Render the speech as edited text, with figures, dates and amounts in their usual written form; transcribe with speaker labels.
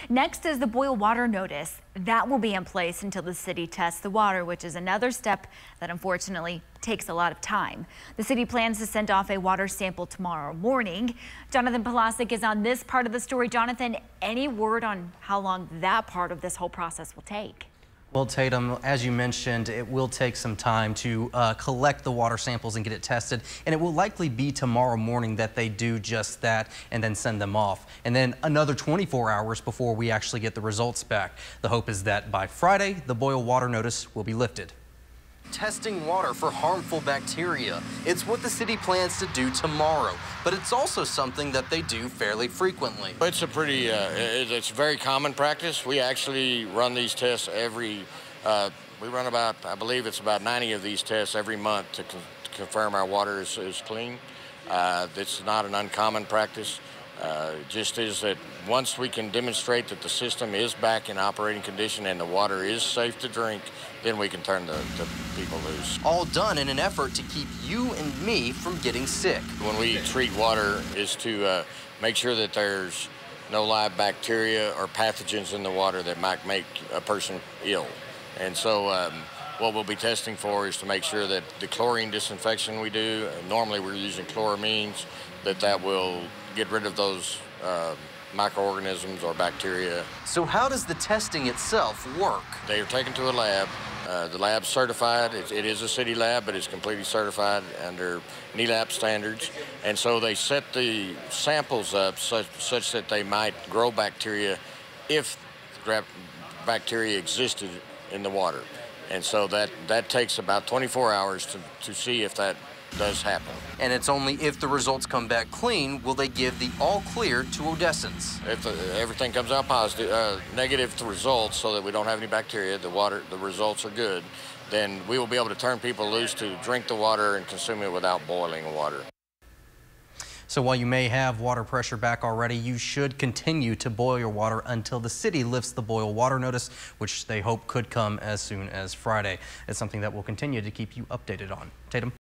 Speaker 1: Next is the boil water notice. That will be in place until the city tests the water, which is another step that unfortunately takes a lot of time. The city plans to send off a water sample tomorrow morning. Jonathan Polasic is on this part of the story. Jonathan, any word on how long that part of this whole process will take?
Speaker 2: Well, Tatum, as you mentioned, it will take some time to collect the water samples and get it tested, and it will likely be tomorrow morning that they do just that and then send them off. And then another 24 hours before we actually get the results back. The hope is that by Friday, the boil water notice will be lifted. Testing water for harmful bacteria. It's what the city plans to do tomorrow, but it's also something that they do fairly frequently.
Speaker 3: It's a pretty, it's very common practice. We actually run these tests we run about, I believe it's about 90 of these tests every month to confirm our water is clean. It's not an uncommon practice. Just is that once we can demonstrate that the system is back in operating condition and the water is safe to drink, then we can turn the people loose.
Speaker 2: All done in an effort to keep you and me from getting sick.
Speaker 3: When we treat water is to make sure that there's no live bacteria or pathogens in the water that might make a person ill. And so what we'll be testing for is to make sure that the chlorine disinfection we do, normally we're using chloramines, that will get rid of those microorganisms or bacteria.
Speaker 2: So how does the testing itself work?
Speaker 3: They are taken to a lab. The lab's certified. It is a city lab, but it's completely certified under NELAP standards. And so they set the samples up such that they might grow bacteria if bacteria existed in the water. And so that takes about 24 hours to see if that does happen.
Speaker 2: And it's only if the results come back clean will they give the all clear to Odessans.
Speaker 3: If everything comes out positive, negative results, so that we don't have any bacteria, the results are good, then we will be able to turn people loose to drink the water and consume it without boiling water.
Speaker 2: So while you may have water pressure back already, you should continue to boil your water until the city lifts the boil water notice, which they hope could come as soon as Friday. It's something that we'll continue to keep you updated on. Tatum?